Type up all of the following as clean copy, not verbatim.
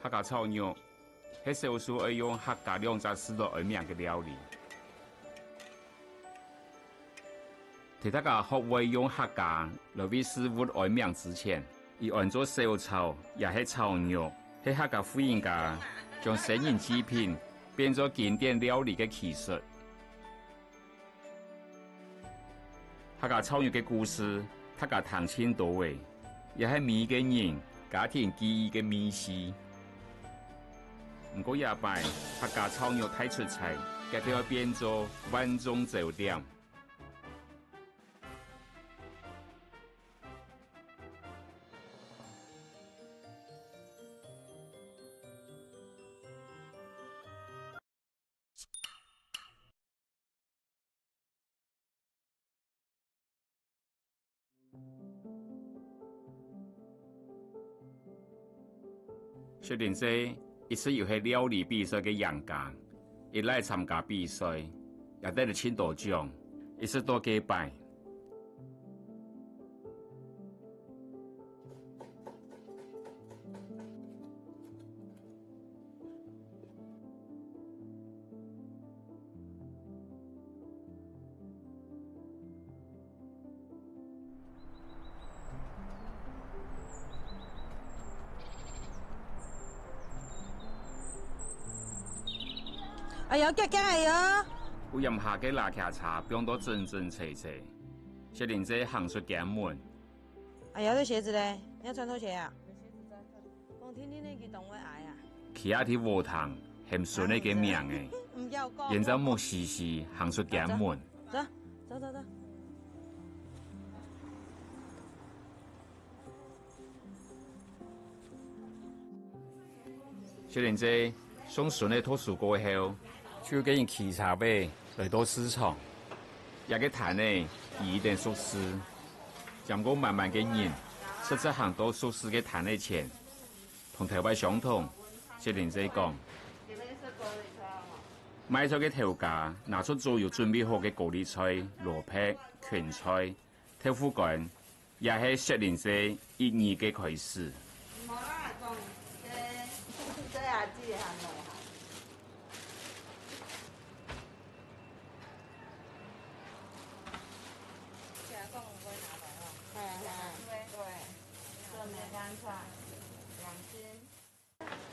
客家炒肉，是少数会用客家两只丝来而名嘅料理。在大家学会用客家来为食物而名之前，以按做小炒也是炒肉，是客家富人家将生人制品变作经典料理嘅技术。客家炒肉嘅故事，客家唐清多位，也是每个人家庭记忆嘅秘史。不过也拜客家炒肉太出彩，佢就要变做万众焦点。薛仁济一直又是料理比赛嘅赢家，一来参加比赛，也得了千多奖，一直多几摆。哎呦，姐姐哎呦！有任下嘅拉客茶，变到真真切切。薛仁济行出家门。哎呀，这鞋子嘞，你要穿拖鞋啊？讲天天那句动会矮啊。去下啲禾塘，嫌顺你嘅命诶。唔要讲。现在木时时行出家门。走走走走。薛仁济上顺利脱树过后，就给人扼茶呗来到市场，也个摊呢一点熟食，将过慢慢嘅人，实际行到熟食嘅摊的前，同台湾相同。薛仁济讲，买咗嘅头价，拿出所有准备好嘅高丽菜、萝卜、芹菜、豆腐干，也是薛仁济一年嘅开始。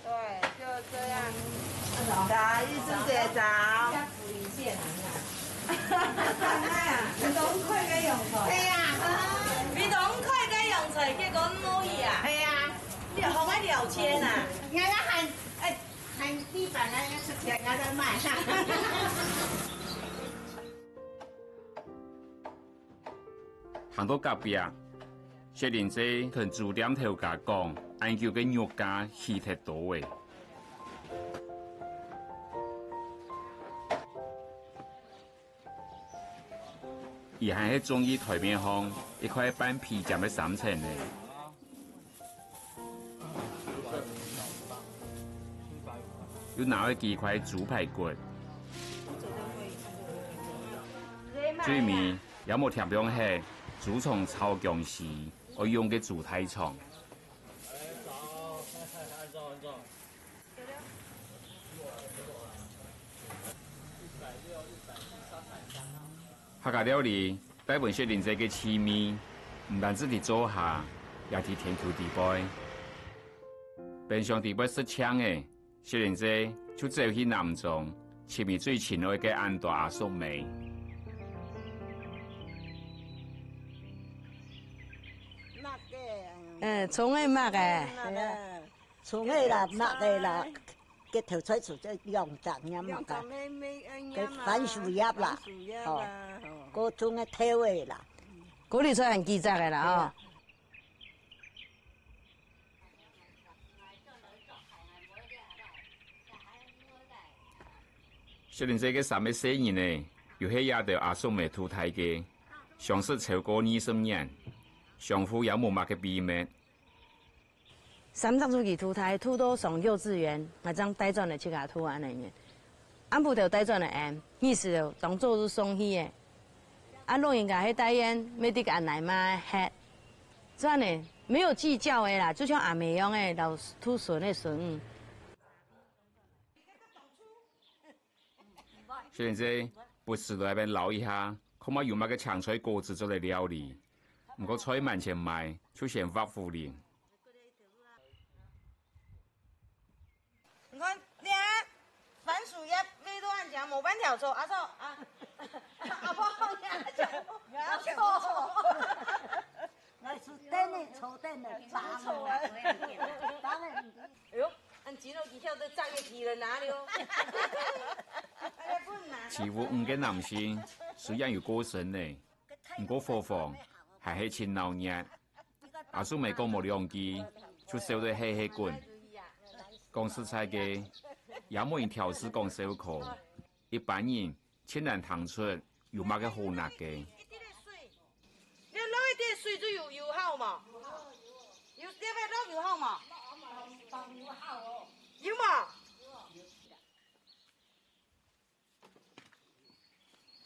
对，就这样。打一只结枣。福利线你懂快嘅用材。係啊，你懂快嘅用材，結果唔可以啊。係啊，你學喺聊天啊。人家喊地板那个是人家在卖。行到隔壁，薛仁济同主店头家讲，研究嘅肉价稀特多位。而係喺中意台面上一塊半皮夾嘅3層嘅。要拿去幾塊豬排骨，最尾有冇貼上係豬腸炒薑絲，我用嘅豬太腸。客家料理帶本薛仁濟嘅趣味，唔單止喺做下，也喺天丘地背。平常地背識槍嘅薛仁濟就走去南莊，前面最親愛嘅安大阿叔妹。葱嘅麥嘅，葱嘅啦，麥嘅啦。cái thử xoay sụt dòng chẳng nhắm mà cả cái phán sủi giáp là cô chú nghe theo ấy là cô đi xoay hành kỳ ra cái là薛仁濟嘅3個生意呢，又係也對阿叔妹脫胎嘅，相識超過20年，相互有冇乜嘅秘密。3十幾土台，土到上幼稚園，我將帶轉來去甲土安嚟嘅。安布條帶轉來安，意思就當做是送去嘅。啊，老人家喺帶煙，沒得個阿奶媽吃，這樣呢沒有計較的啦，就像阿妹樣的老土孫的孫，虽然这不时在那边捞一下，恐怕用那个强菜果子做来料理。不过菜慢前卖，就先发福利。你看，你啊，番薯叶味道很强，冇半条错，阿嫂啊，阿婆呀，阿错。那是等的，错等的，打错啊！当然。哎呦，俺今日技巧都长个技能哪里哦？似乎5个男性虽然有过身呢，不过伙房还是勤劳热。阿叔咪讲冇良机，就烧得黑黑滚。讲食材嘅也冇人调试讲烧烤，一般人很难尝出有乜嘅好辣嘅。你捞一点水就有好嘛？有你要捞有好嘛？有好哦。有嘛？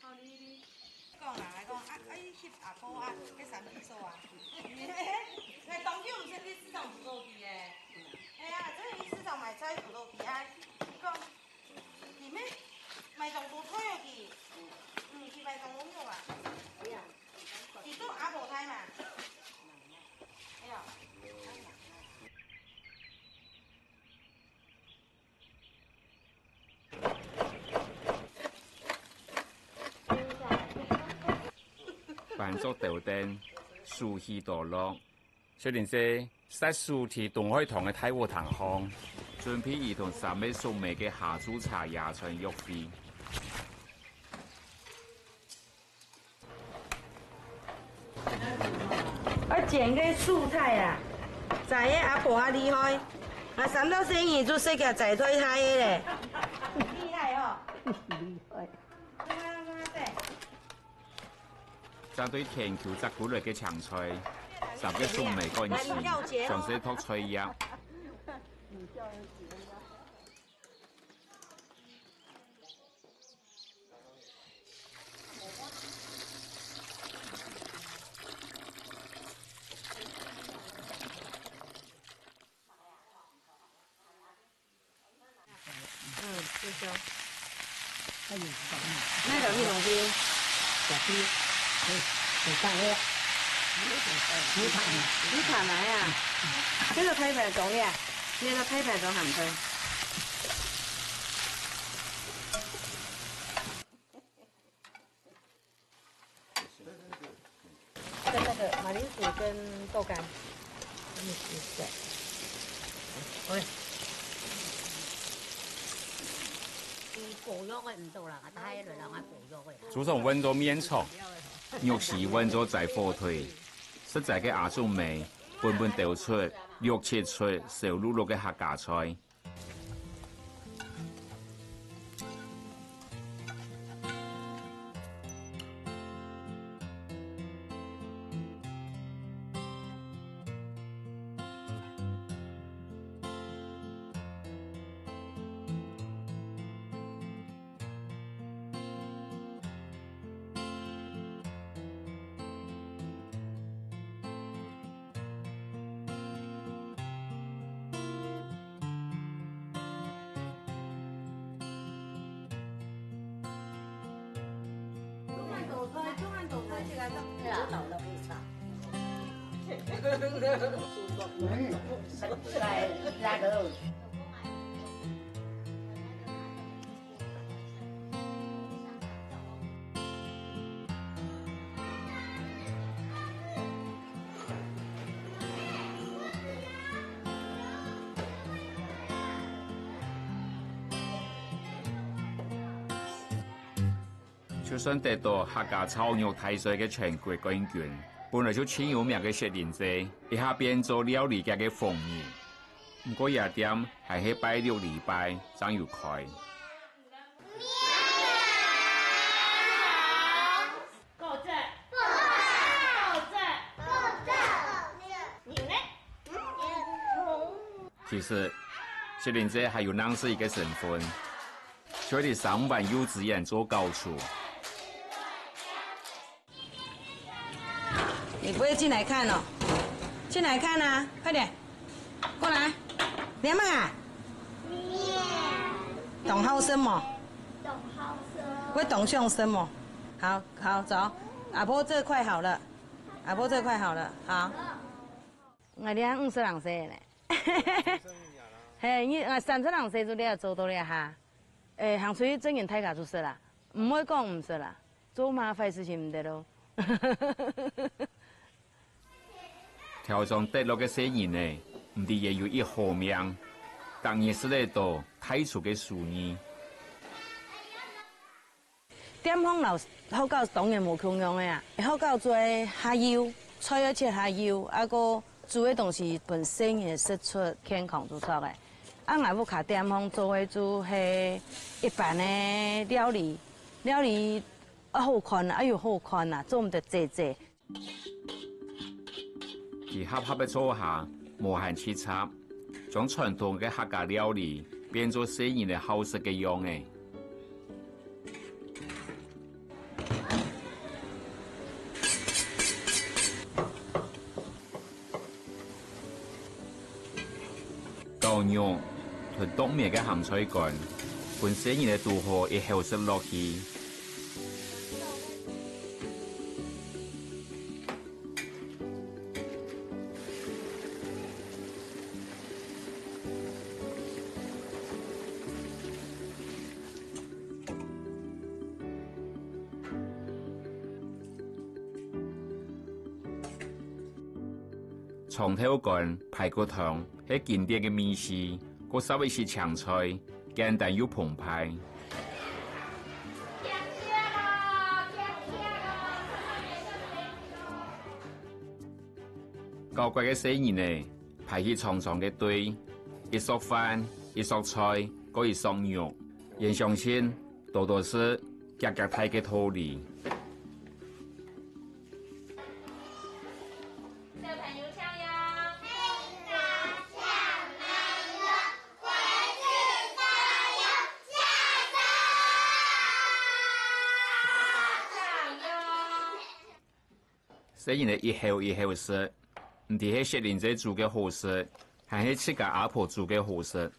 好你讲人来讲，伊翕阿哥啊，迄3只手啊。那当地我们这里市场不多比诶。哎呀，这里市场买菜不多比啊。讲里面买种多菜哦去，去买种龙肉啊。哎呀，你做阿婆菜嘛？哎呀。扮作豆丁，树气堕落。小林姐在树体东海堂嘅太和堂巷，准备儿童3尾送味嘅下煮茶野菜肉片。我剪个蔬菜啊，在个阿婆较厉害，啊3到生意就识个在推菜的嘞，厉害哦。厉害。针对田球摘过来嘅青菜，3個送味乾淨，上色托菜葉。就香。那條呢種邊？就大嘅，你談來啊？呢個睇牌種嘅，呢個睇牌種鹹菜。跟那個馬鈴薯跟豆乾，對。喂。煮成温咗面蟲，肉絲温咗在火腿，實在嘅阿種味，半半掉出，肉切出，燒碌碌嘅客家菜。就算得到客家炒肉大賽嘅全國冠軍，本來就挺有名嘅雪蓮姐，一下變做料理界嘅風雲。不過夜店係喺拜6禮拜才有開。其實雪蓮姐還有另一個身份，就喺3萬幼稚園做教廚。你不会进来看哦？进来看啊！快点，过来，连麦啊！懂好声么？懂好声。会动向深哦。好，好，走。阿婆这块好了，阿婆这块好了，好。我俩50人生嘞。嘿，你30人生做了做到了哈。行出去整件大家就说啦，唔会讲唔说啦，做麻烦事情唔得咯。条上跌落嘅死人呢，唔啲也有一好命，当然是来到太出嘅树呢。点方老好到当然无穷用的啊，好到做下药，菜要切下药，啊个煮的东西本身也是出健康做出的。啊，外母卡点方做的煮系一般的料理，好看啊，哎呦好看啊，做唔得济济。而合合嘅做下，无限切插，将传统嘅客家料理变做世人嘅好食嘅样诶。豆肉同冻面嘅鹹菜乾，本世人嘅肚河一口食落去。長頭乾、排骨湯係經典嘅美食，個稍微是強菜，簡單又澎湃。高貴嘅世人呢，排起長長嘅隊，一索飯，一索菜，嗰一索肉，人相信多多是夾夾睇嘅道理。世人的一口一口食，唔啲係雪蓮姐煮嘅好食，係喺自家阿婆煮嘅好食。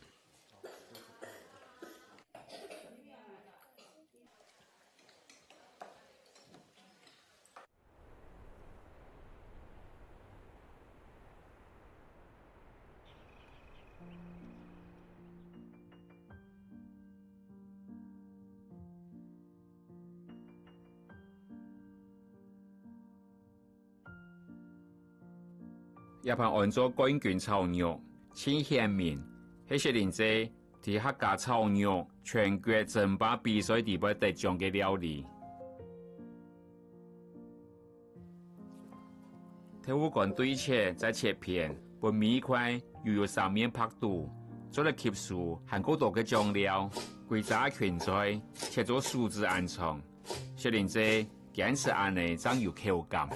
一盤按做乾卷炒肉，清香面，係雪蓮姐喺客家炒肉全國爭霸比賽地位得獎嘅料理。睇烏乾對切再切片，本米塊又有三面拍肚，做了吸素含夠多嘅醬料，貴炸芹菜切做素子暗藏，雪蓮姐堅持安尼真有口感。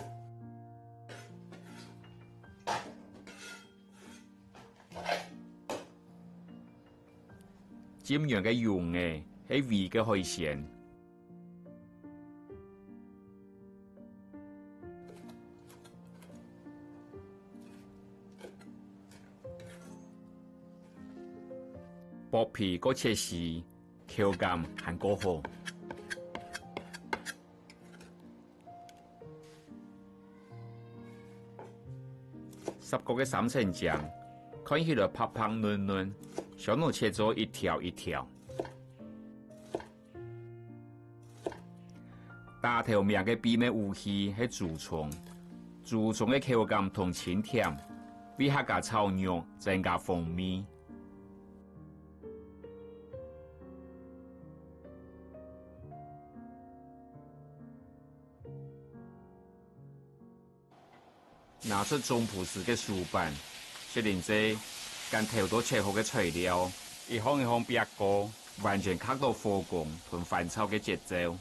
尖樣嘅用嘅係味嘅海鮮，薄皮嗰切絲，口感還夠好。十個嘅三層醬，看起來拍拍嫩嫩。小腦切咗一條一條，大頭命嘅秘密武器係竹蟲，竹蟲嘅口感同清甜，為客家炒肉增加風味。拿出中葡式嘅薯板，雪蓮姐跟頭都切好嘅材料，一項一項煸過，完全卡到火攻同翻炒嘅節奏。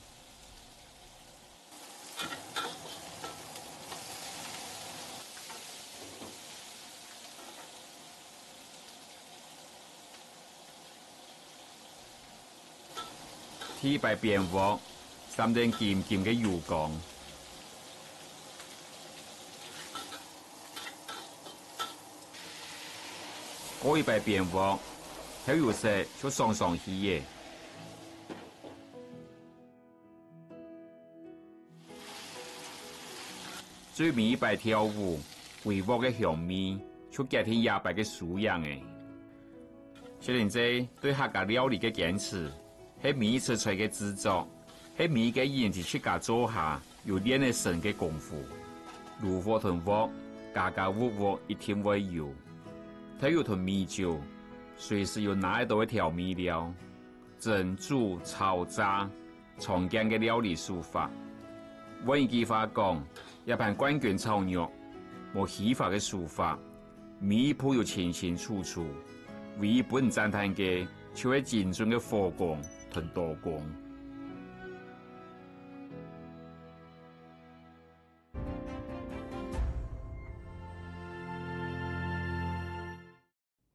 鐵擺變鑊，三點鹹鹹嘅油光。嗰一擺變鑊，喺有時就上去嘅。最尾摆跳舞，帷幕嘅香味，就隔天夜摆嘅素养诶。小玲姐对客家料理嘅坚持，喺每一次出嘅制作，喺每一个人自出家做下，要练嘅神嘅功夫。炉火同鑊，家家户户一天會有。睇有同米酒，隨時要拿一道嘅調味料，蒸、煮、炒、炸，常見嘅料理手法。換一句話講，一盤關卷炒肉，冇戲法嘅手法，每一步要清清楚楚。唯一不能讚嘆嘅，就係精準嘅火光同刀工。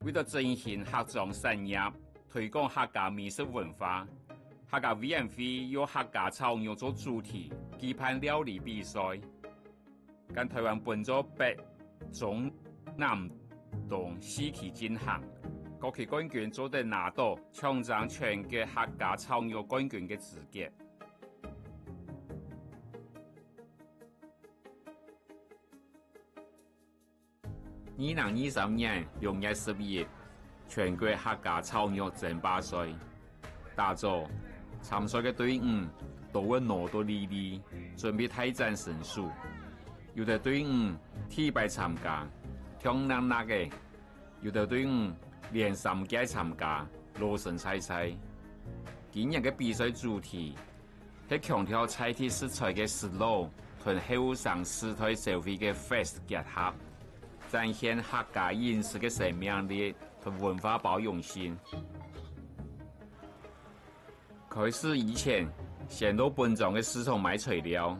為咗振興客莊產業，推廣客家美食文化，客家委員會以客家炒肉做主題，舉辦料理比賽，跟台灣分咗北、中、南、東4期進行。各期冠軍做得拿到搶爭全國客家炒肉冠軍嘅資格。2023年6月12日，全國客家炒肉爭霸賽打咗參賽嘅隊伍都會攞到利益，準備大展身手。有的隊伍體敗參加，強硬辣嘅；有的隊伍連3屆參加，羅神菜菜。今日嘅比賽主題係強調菜體食材嘅思路同後生時代社會嘅 fast 結合，展現客家飲食嘅生命力同文化包容性。開始以前，先到本莊嘅市場買材料。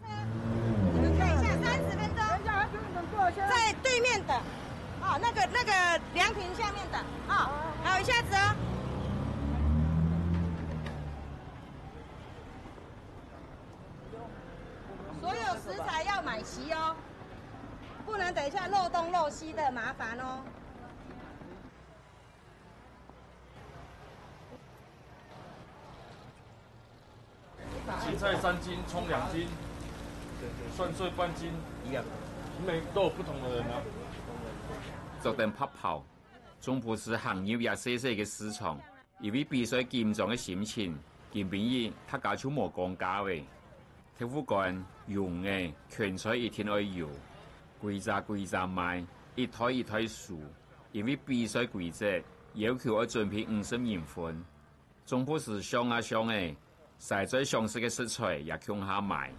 你們看一下，30分鐘，在對面的。哦，那個涼亭下面的，哦，還有一下子哦。所有食材要買齊哦，不能等一下漏東漏西的麻煩哦。芹菜3斤，蔥2斤，蒜碎半斤，每都有不同的人啊。作等拍跑，總不是行業也細細嘅市場，因為比賽緊張嘅心情，見便宜客家就冇講價嘅。鐵夫幹用嘅拳菜一天要有，規則賣，一台一台數，因為比賽規則要求要準備50人份，總不是上啊上嘅，實在上市嘅食材也向下賣。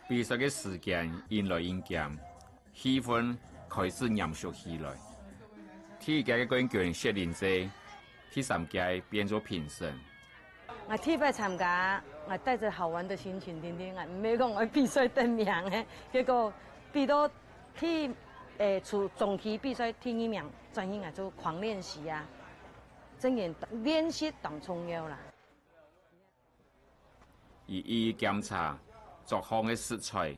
比賽嘅時間迎來應減，氣氛開始嚴肅起來。第1屆嘅冠軍謝玲姐，第3屆變做評審。我第1參加，我帶着好玩的心情，天天我唔係講我比賽得名嘅，結果比到出總期比賽第1名，專心做狂練習啊，真然練習當重要啦。一檢查各項嘅食材，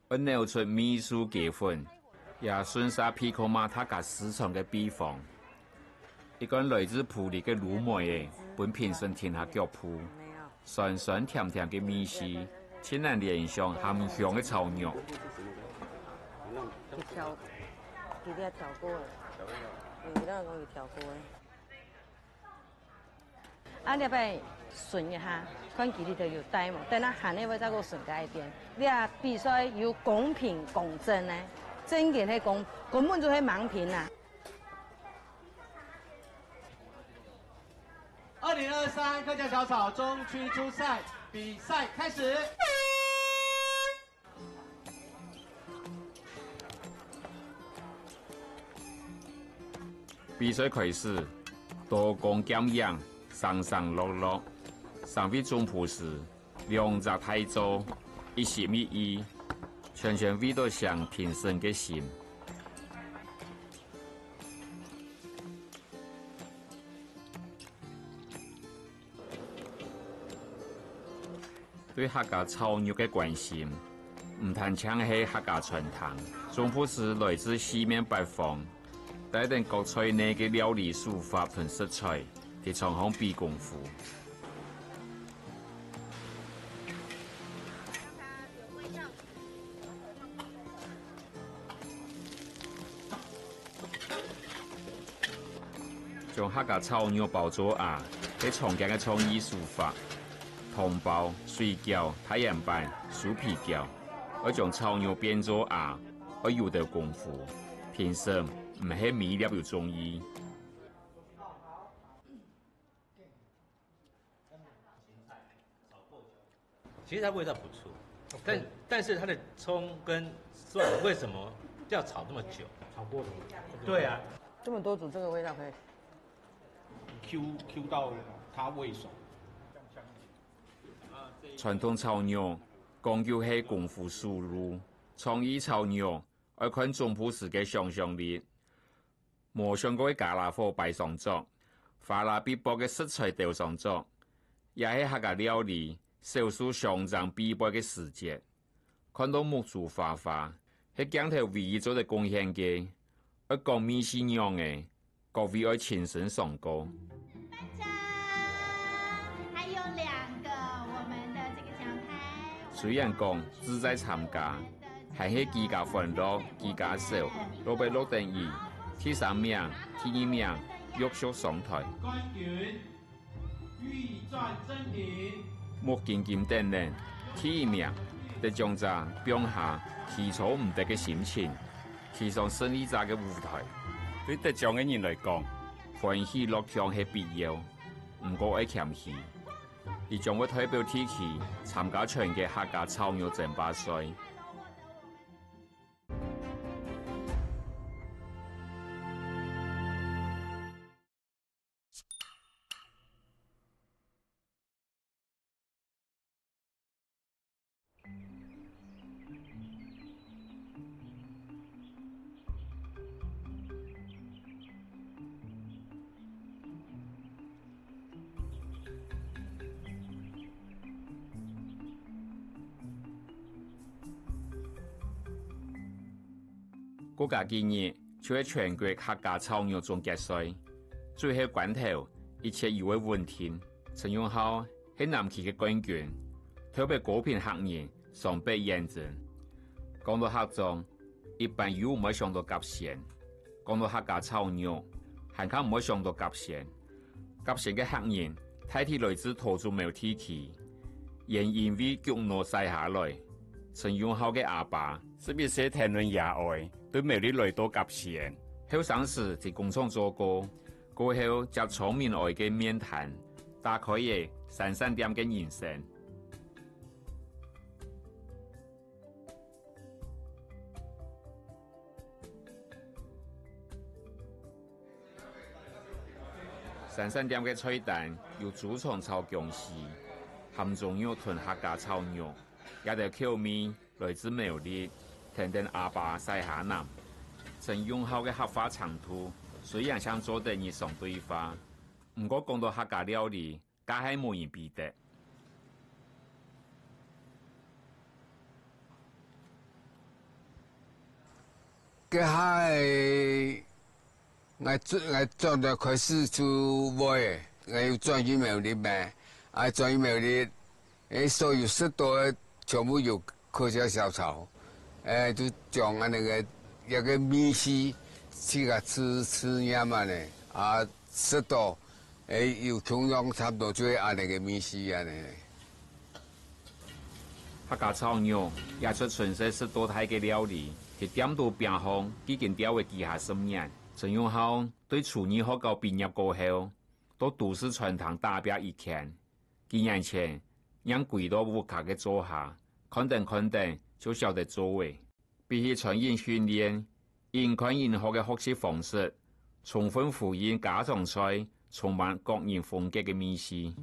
按料出米數計分，也順勢批考馬他家市場嘅比方。一個來自埔里嘅魯梅嘅，本評審填下腳蹼，酸酸甜甜嘅米絲，天然聯想鹹香嘅炒肉。調，佢哋調過嘅，佢哋講佢調過嘅。啊，你咪順一下，看佢哋就要帶嘛，等下下呢位再個順解一點。你啊比賽要公平公正呢，真嘅係根本就係盲評啊。2023客家小炒中區初賽比賽開始。比賽開始，多工減氧，上上落落，上位總鋪時2隻台座，1米1，全全為到上評審嘅心。對客家炒肉嘅關心，唔谈抢起客家传统，总不是来自四面八方，带定各菜内嘅料理手法同食材，嘅创行比功夫。将客家炒肉包做鸭，係常見嘅創意手法。湯包、水餃、太陽板、酥皮餃，要將炒肉變做鴨，要有啲功夫。平時唔係米粒又中意。其实它味道不错，但是它的葱跟蒜为什么要炒这么久？炒过头。对啊，这么多煮这个味道可以。Q 到它味熟。傳統炒肉講究係功夫輸入，創意炒肉要看總鋪時嘅想象力。磨上嗰啲加辣火擺上桌，花辣必薄嘅食材掉上桌，也係客家料理少數上漲必備嘅時節。看到木竹花花，係鏡頭唯一做嘅貢獻嘅，要講米線樣嘅，各位要親身上過。雖然講志在參加，係喺幾家歡樂幾家笑，老闆落定義，第三名、第二名約束上台。木健健定定，第一名得將在表下起草唔得嘅心情，騎上勝利者嘅舞台。對得獎嘅人來講，歡喜樂暢係必要，唔過愛謙虛。而將會代表天氣參加場嘅客家炒肉爭霸賽。國家今日就喺全國客家炒肉總決賽，最後關頭一切以為穩定。陳永浩係南區嘅冠軍，特別高評客人上百認證。講到客莊，一般有唔可以上到甲線；講到客家炒肉，還較唔可以上到甲線。甲線嘅客人大體來自土著苗地區，仍因為腳挪曬下來。陳永浩嘅阿爸是必須談論野外。對苗栗來到甲線，後生時在工廠做過，過後接聰明外嘅面談，打開嘅散散點嘅人生。散散點嘅菜單有豬腸炒薑絲、鹹中肉燉客家炒肉，也得口味來自苗栗。聽聽阿爸西下南，陳永浩嘅客家長途，雖然想做得日常對話，唔過講到客家料理，梗係冇人比得。佢係我做到開始做賣，我要轉移苗栗咩？轉移苗栗，所有食到嘅全部有客家小炒。就將那個一個米線，自個吃嘢嘛呢，食到，有同樣差不多就係那個米線啊呢。客家炒肉也出純粹食到太嘅料理，係點到邊行已經掉嘅幾下10年。陳永浩對廚藝學校畢業過後，到都市傳統打拼一片，幾年前讓跪到屋卡嘅坐下，肯定。就曉得做位，比起傳人訓練，人看人學嘅學習方式，充分符合家常菜，充滿個人風格嘅米線。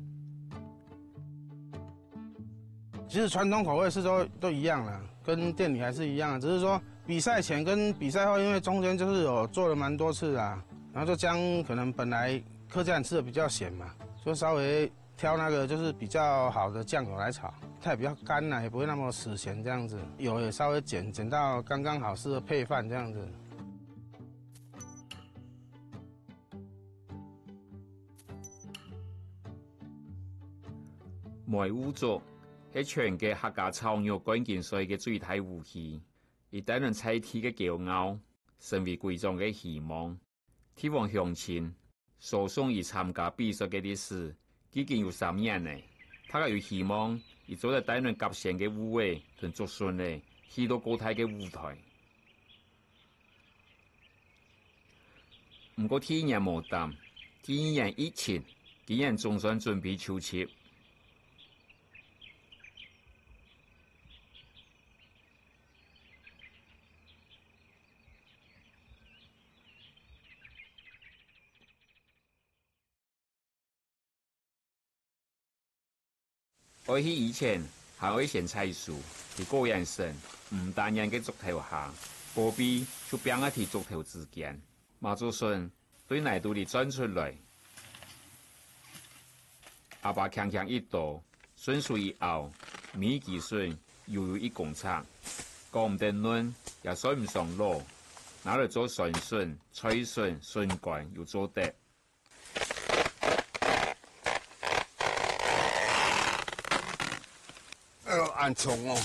其實傳統口味是都一樣啦，跟店裡還是一樣，只是說比賽前跟比賽後，因為中間就是有做了蠻多次啦，然後就將可能本來客家人吃的比較鹹嘛，就稍微挑那個就是比較好的醬油來炒。太比较干了，也不会那么死咸这样子。油也稍微减到刚刚好，适合配饭这样子。梅乌族係全嘅客家創業關鍵所嘅最大武器，而帶人菜體嘅驕傲，成為貴族嘅希望。天王鄉親所送而參加比賽嘅歷史，已經有3年嘞。他有希望，而做在帶人甲線嘅舞會同族順嘞，去到高台嘅舞台。唔過天然無擔，天然疫情，竟然總算準備求職。我去以前還會先採樹，喺個人身唔單人嘅竹頭下，波比就邊一條竹頭之間，馬祖順對內度裡轉出來，阿爸強強一刀，順水一拗，米幾順又有一公尺，講唔得論也算唔上路，拿嚟做順順、吹順、順乾又做得。按重哦。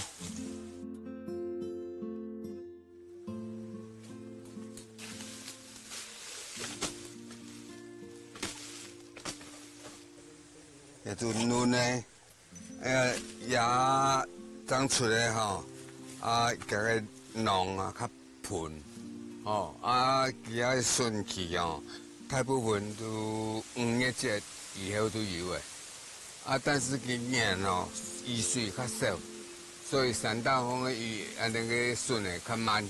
就嫩呢，也长出来吼，个囊啊较盆，也顺气哦，大部分都5月节以后都有诶，但是今年哦。雨水较少，所以3大风的雨那个顺的较慢。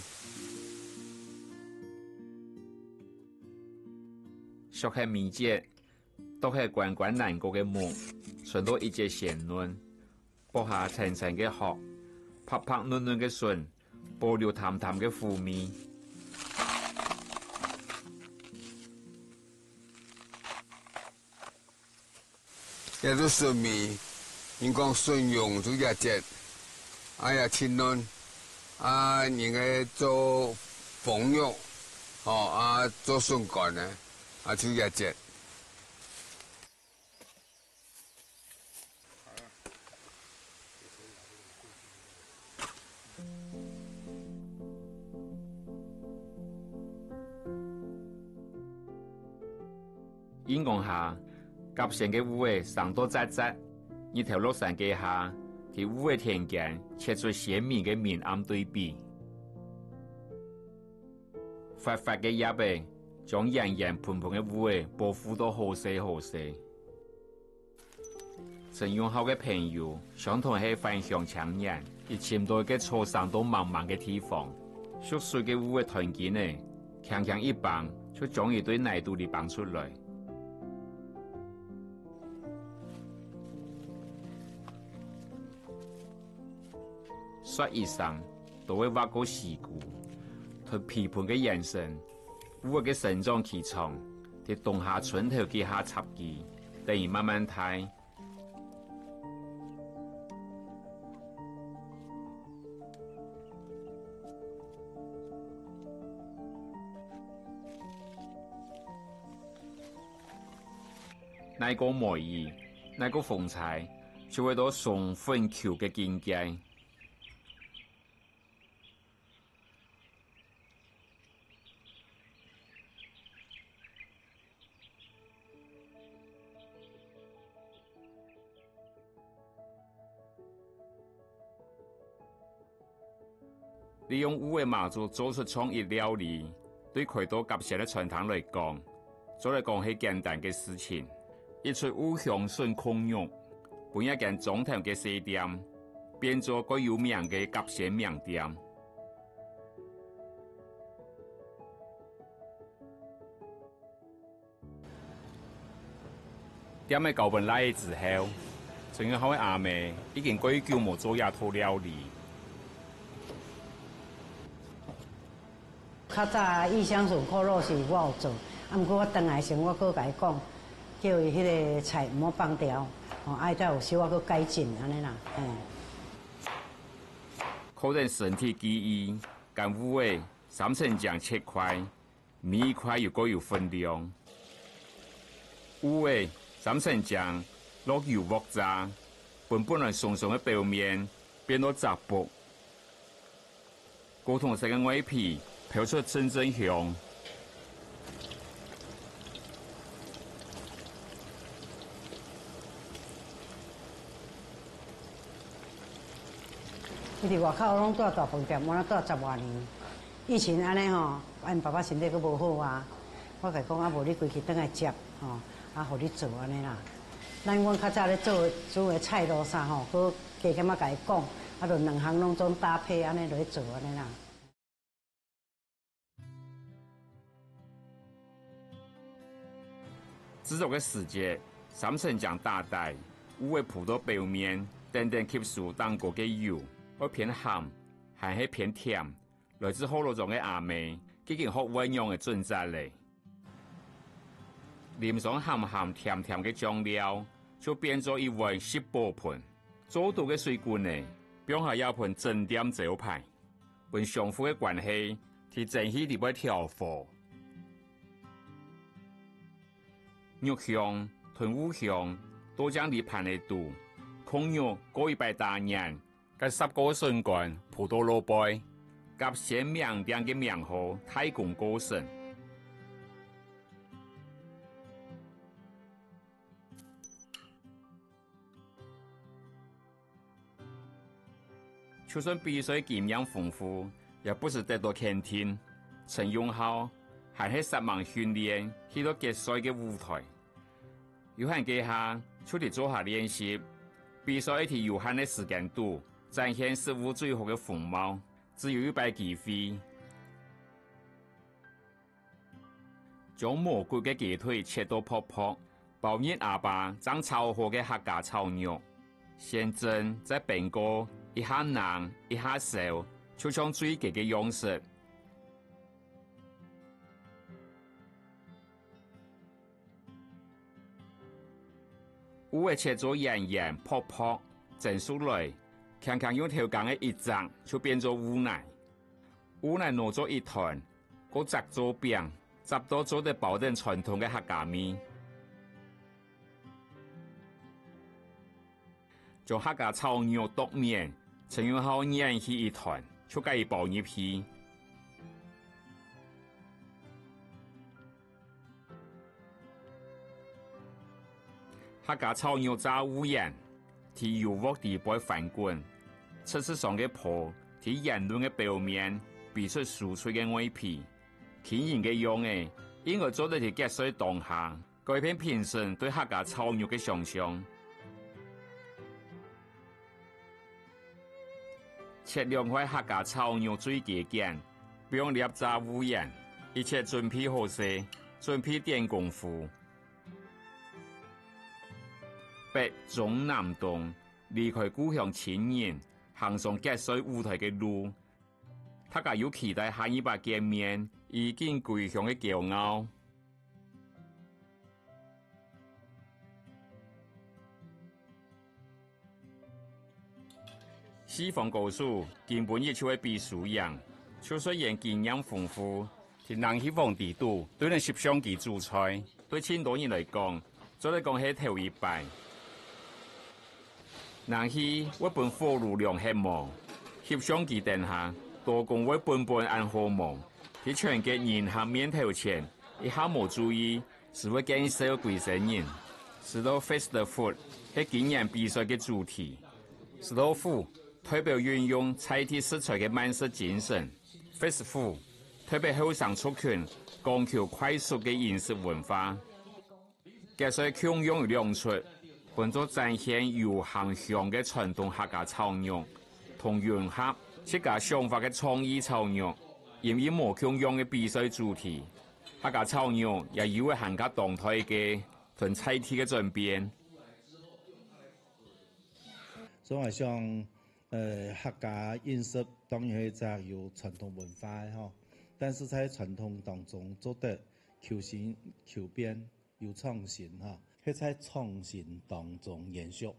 熟係米節，都係關關難過嘅木，順到一節鮮嫩，播下層層嘅殼，拍拍嫩嫩嘅筍，保留淡淡嘅苦味。也都順味。因講順用做一隻，也清嫩，人個做鳳肉，做筍乾呢，做一隻。因講下，甲線嘅烏誒上多窄窄。一條落山嘅下，喺烏嘅田間切出鮮明嘅明暗對比。發發嘅葉誒，將圓圓盤盤嘅烏誒保護到好細好細。陳永浩嘅朋友，相同係返鄉青年，而前到嘅初山到茫茫嘅地方，熟睡嘅烏嘅團結呢，強強一幫，就將一堆難度嚟幫出來。雪以上都會挖過事故，佢批判嘅眼神，烏嘅成長期長，喺冬夏春頭嘅下插機，等於慢慢睇。那個梅意，那個風采，就會到送分球嘅境界。利用烏嘅麻祖做出創意料理，對許多甲線嘅傳統嚟講，做嚟講係簡單嘅事情。一出烏香筍控肉，本一間總堂嘅細店，變做個有名嘅甲線名店。店嘅舊本來之後，仲有好嘅阿妹已經過去叫模做一套料理。較早異鄉筍扣肉是我有做，毋過我轉來時我佫甲伊講，叫伊迄個菜毋好放掉，愛再有小可佫改進安尼啦，可能身体记忆，干乌的三层酱切块，每一块又各有分量。乌的三层酱落油鑊炸，本來鬆鬆嘅表面變到雜薄，高同色嘅外皮飄出陣陣香。伊伫外口拢住大饭店，我那住10多年。以前安尼吼，因爸爸身体佫无好啊，我甲伊讲啊，无你规去倒来接吼，啊，互你做安尼啦。咱阮较早咧做煮的菜路啥吼，佫加减仔甲伊讲，啊，就两项拢总搭配安尼落去做安尼啦。制作嘅時節，三層醬打底，烏嘅鋪到表面，等吸收當過嘅油，會偏鹹，還係偏甜，來自火爐中嘅亞味，已經學溫用嘅準則嚟。淋上鹹甜嘅醬料，就變做一碗濕波盤。做到嘅水罐呢，表下有盤正點招牌，本相互嘅關係，係整起嚟要調和。肉香、豚烏香都將你盤嚟度，控肉過100大年，跟10個順罐葡萄蘿蔔，夾鮮名店嘅名號太公高升。就算比賽經驗豐富，也不是得到肯定。陳永浩還係10萬訓練去到決賽嘅舞台，有限幾下出嚟做下練習，比賽一條有限嘅時間度，展現事物最好嘅風貌，只有100機會。將蘑菇嘅雞腿切到泡泡，包熱阿爸將炒好嘅客家炒肉，先蒸再煸過，一下冷一下熟，就像最佳嘅樣式。烏嘅切做圓泡泡，整熟來，強用條羹嘅一擲，就變做烏奶。烏奶攞咗一團，個擲做餅，執到做得保證傳統嘅客家味。將客家炒肉剁面，陳永浩捏起一團，就加以包入去。客家炒肉炸烏鹽，喺油鑊底部翻滾，測試上嘅泡喺圓潤嘅表面，逼出酥脆嘅外皮。天然嘅樣誒，應該做得喺結水當下，改變平時對客家炒肉嘅想象。切2塊客家炒肉最基件，不用醃炸烏鹽，一切準備好勢，準備點功夫。北中南東，離開故鄉千年，行上結水舞台嘅路，大家有期待下一把見面，已經歸鄉嘅驕傲。西方高手根本亦就會比輸贏，就雖然經驗豐富，但人希望地度對人攝像機煮菜，對千多人來講，做得講係頭一擺。人去我本火爐量黑忙，攝像機頂下，多工我本按好忙，喺全國人客面頭前，一下冇注意，是會減少幾十人。石頭 Fast Food 係今年比賽嘅主題，石頭府代表運用菜地食材嘅慢食精神 ，Fast Food 特別後生族群講求快速嘅飲食文化，加上強用兩出。本作展現油鹹香嘅傳統客家炒肉，同融合自家想法嘅創意炒肉，因以無強用嘅比賽主題，客家炒肉也有會行家動態嘅同菜地嘅轉變。所以我想，客家飲食當然係只有傳統文化嘅，但是在傳統當中做得求新求變有創新嚇。喺在創新當中延續，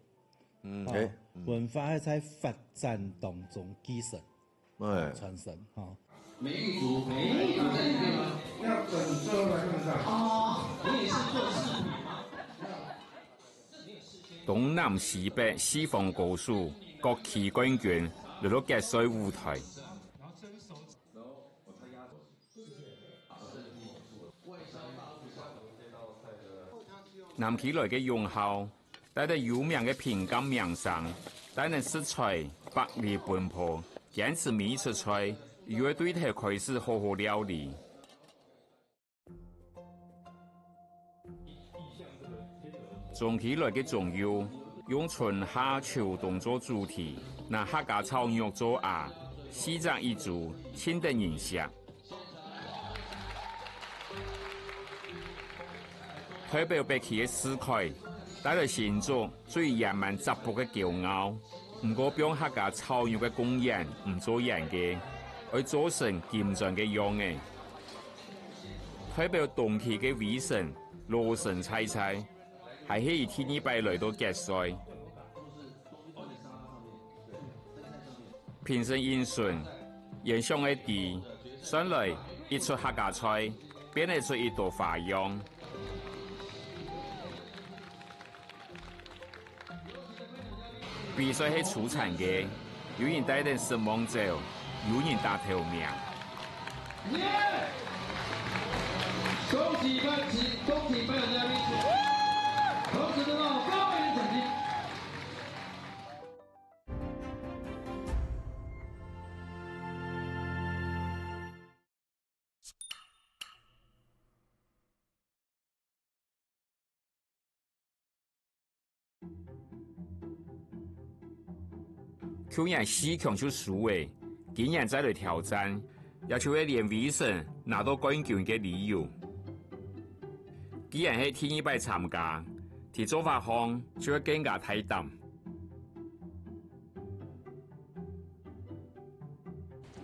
文化在发展当中继承，传承每一组在里面吗？要整周来看看。哦，你也是做视频吗？东南西北四方高速国旗冠军来到决赛舞台。南起来嘅用校，带着有名嘅评鉴名声，带领食材百里奔波，坚持每一出菜，要对头开始好好料理。种起来嘅重要，用春夏秋冬做主题，拿客家草肉做饵，四张一组，亲得人食。代表北起嘅市儈，带来新竹最野蛮质朴嘅骄傲。唔过，将客家草肉嘅工艺唔做人嘅，去做成健壮嘅样嘅。代表冬期嘅尾神罗神菜菜，系喺天呢拜来到决赛。评审因顺，演上嘅地，选来一出客家菜，变嚟出一道花样。比赛係出產嘅，有人帶定失望照，有人打頭名。恭喜班家名次，同时得到高分成绩。去年4強就輸誒，今年再來挑戰，也就係連尾神拿到冠軍嘅理由。既然係第一擺參加，喺做法上就會更加睇淡。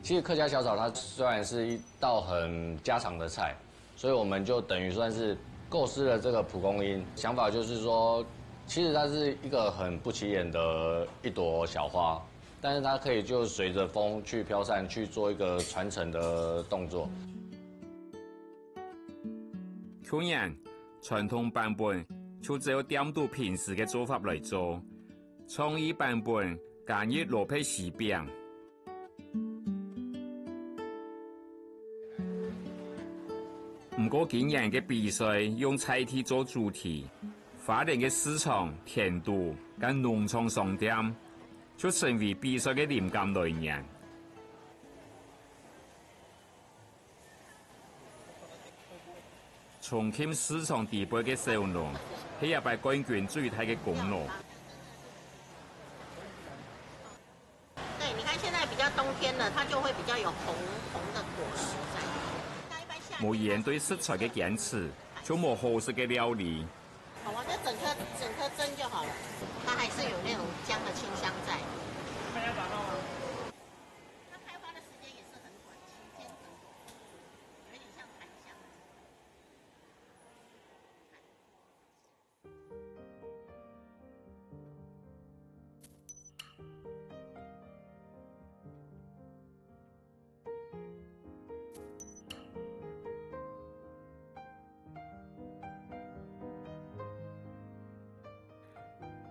其實客家小炒它雖然是一道很家常的菜，所以我們就等於算是構思了這個蒲公英。想法就是說，其實它是一個很不起眼的一朵小花，但是它可以就隨着風去飄散，去做一個傳承的動作。去年傳統版本就只有點到平時嘅做法來做，創意版本加入羅皮柿餅。唔過今年嘅比賽用菜體做主題，花蓮嘅市場甜度跟農場商店，就成為比賽嘅靈感來源。重慶市場地杯嘅小農，係一擺冠軍最大嘅功勞。對，你看現在比較冬天了，它就會比較有紅的果實在。冇人對食材嘅堅持，就冇好食嘅料理。好啊，就整顆蒸就好了，它還是有那種薑的清香在。它要找到嗎？它開花的時間也是很短，期間很短，有點像檀香。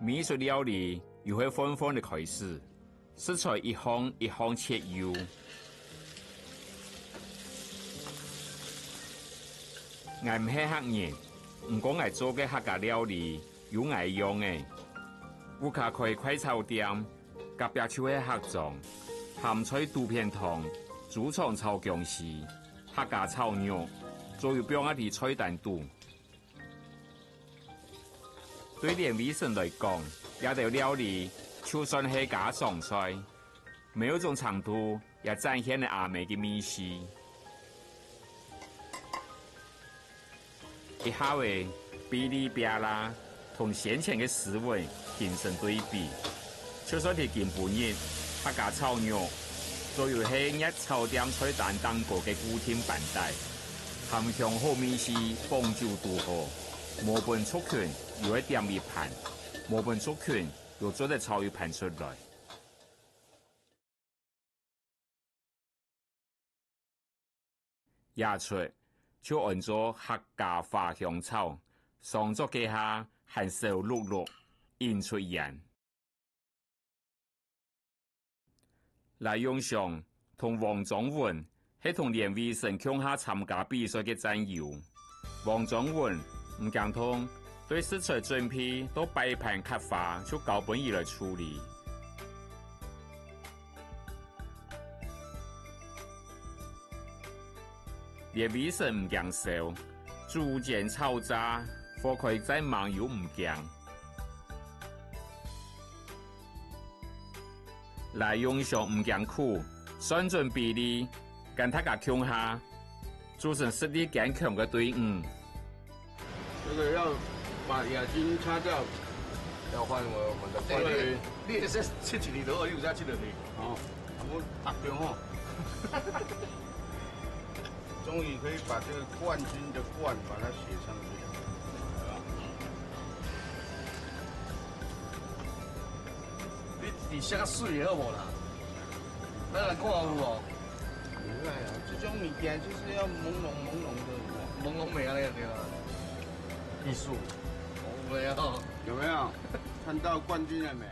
美術料理又係紛紛的開始，食材一項一項切油，我唔係客人，唔過我做嘅客家料理有我用嘅。烏卡開快炒店，隔壁就係客莊，鹹菜肚片湯、豬腸炒薑絲、客家炒肉，仲有標一啲菜單肚。對連尾神來講，一道料理就算係家常菜，每一種程度也展現了阿美的美食。一下為嗶哩吧啦同先前嘅思維形成對比，就算係近半日客家炒肉，仲有係一炒店菜單當過嘅古典板帶，含香好美食放酒渡河。磨本出拳有一點一盤，磨本出拳又做得草鱼喷出来。野出就按照客家花香草，上作几下含烧绿绿，引出烟。来用上同王宗文係同连伟成強下參加比賽嘅戰友。王宗文唔驚痛，對食材準備都擺盤刻法，就交本意來處理。連偉成唔驚燒，逐漸炒炸，火開再忙又唔驚。來用上唔驚苦，算準比例，跟大家強下，組成實力堅強嘅隊伍。這個要把亞軍擦掉，要換我們的冠軍。你也是切起你的，你有在切的你。哦，我打電話。終於可以把這個冠軍的冠把它寫上去。你寫個水好無啦？咱來看有無？唔係啊，這種物件就是要朦朧朦朧的，朦朧美啊那個對吧？藝術，有沒有？有沒有？看到冠軍了沒？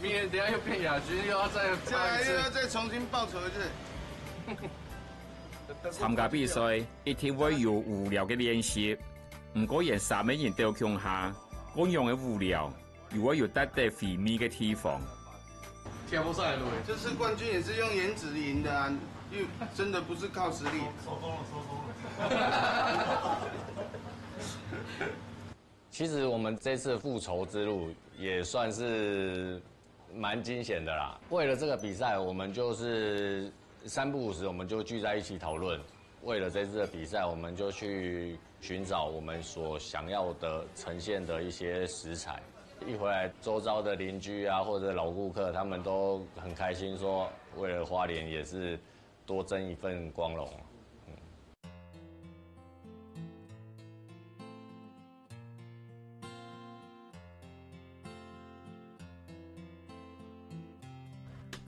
明年等下又變亞軍，又要再重新報仇一次。參加比賽一定會有無聊嘅練習。唔過人三個人都強下，嗰樣嘅無聊，如果有得得肥美嘅地方。跳不上來了，這次冠軍也是用顏值贏的啊，又真的不是靠實力。收工了。其實我們這次復仇之路也算是蠻驚險的啦。為了這個比賽，我們就是3不5時，我們就聚在一起討論。為了這次的比賽，我們就去尋找我們所想要的呈現的一些食材。一回來，周遭的鄰居啊，或者老顧客，他們都很開心，說為了花蓮也是多爭一份光榮。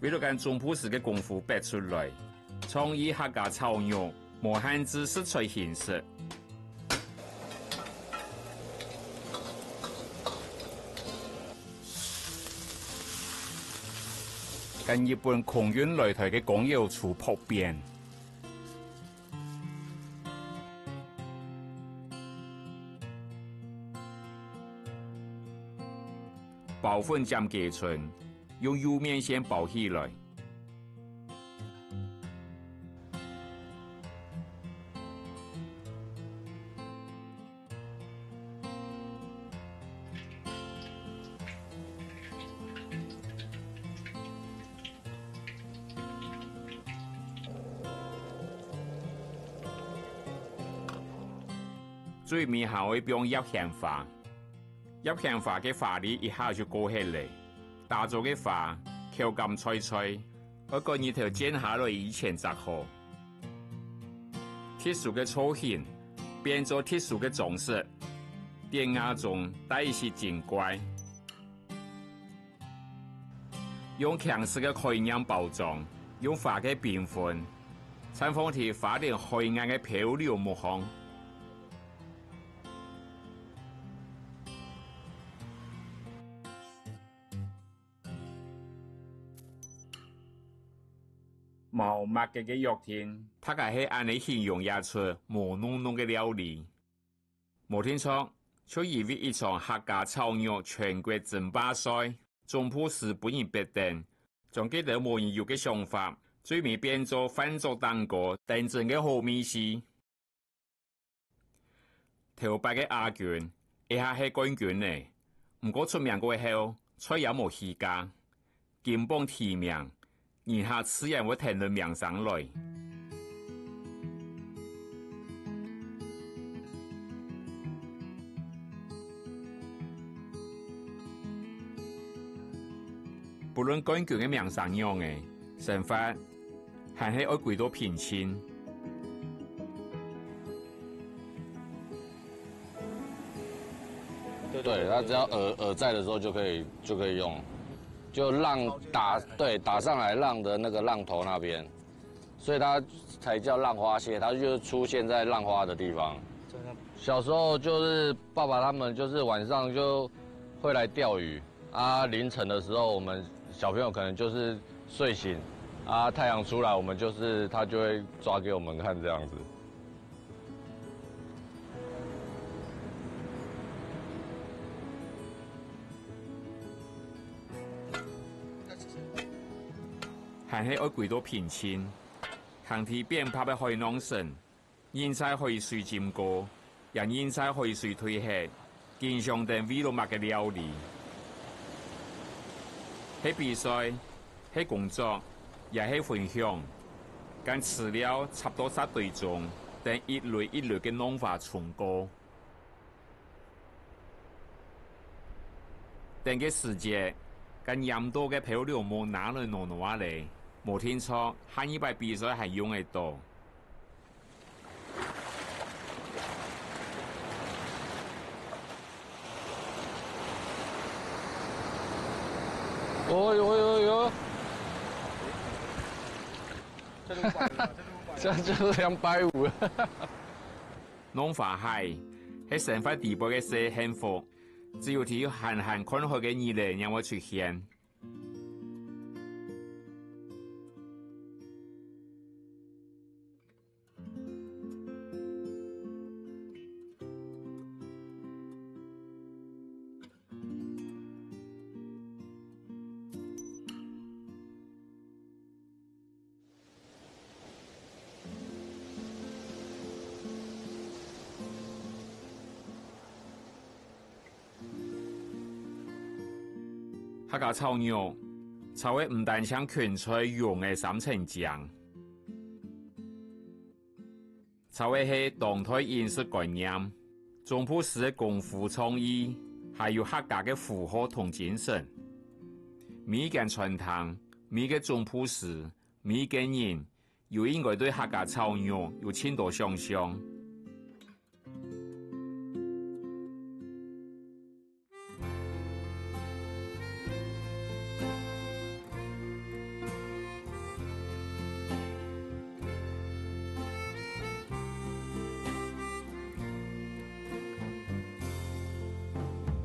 為了將中埔市嘅功夫擺出來，創意客家炒肉，無限制食材形式。跟日本空運來台嘅港瑤廚撲邊，包粉將寄存，用油面線包起來。最尾還會用醃香花，醃香花嘅花粒一下就過起嚟，打造嘅花口感脆脆，我個日頭煎下來以前則好。特殊嘅造型變做特殊嘅裝飾，典雅中帶一些精怪，用強勢嘅開樣包裝，用花嘅繽紛，採訪啲花蓮海岸嘅漂流木行。毛墨嘅肉田，大概係按你形容也出毛濃濃嘅料理。無天錯，就以為一場客家炒肉全國爭霸賽，中埔市本人必定，將記得無人有嘅想法，最尾變做飯桌蛋糕，真正嘅好美食。頭擺嘅亞軍，一下係冠軍呢，唔過出名過後，再有無戲價，金榜題名。然後此人會談論名上來，不論冠軍嘅名上樣嘅成法，還係愛幾多偏親。对，它只要饵在的时候就可以用，就浪打上来浪的那个浪头那边，所以它才叫浪花蟹，它就是出现在浪花的地方。小时候就是爸爸他们就是晚上就会来钓鱼啊，凌晨的时候我们小朋友可能就是睡醒啊，太阳出来我们就是他就会抓给我们看这样子。还是爱几多平清，航天变拍的海浪神，现在海水浸过，让现在海水退下，经常等味落物嘅料理。喺比赛，喺工作，也喺分享，将饲料插到沙堆中，等一类一类嘅弄法重过。等嘅时节，跟盐多嘅漂流木拿来挪嚟。冇听错，下一摆比赛系用得到。哦哟！这就250了。弄法系喺成块地波嘅小幸福，只要睇閒看開嘅二嚟讓我出現。客家炒肉，炒嘅唔單像拳菜用嘅3層醬，炒嘅係當代飲食概念，總鋪師嘅功夫創意，還有客家嘅符號同精神。每間傳統，每個總鋪師，每個人，又應該對客家炒肉有更多想象。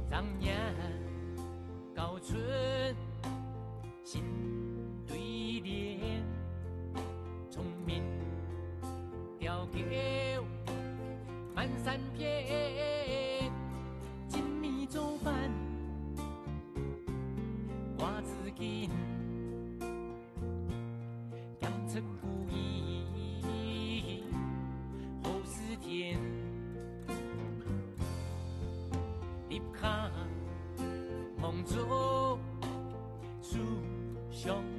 当年高春新对联，聪明雕狗满山遍，精密做饭瓜子根，养成故意后世天。立下梦中书香。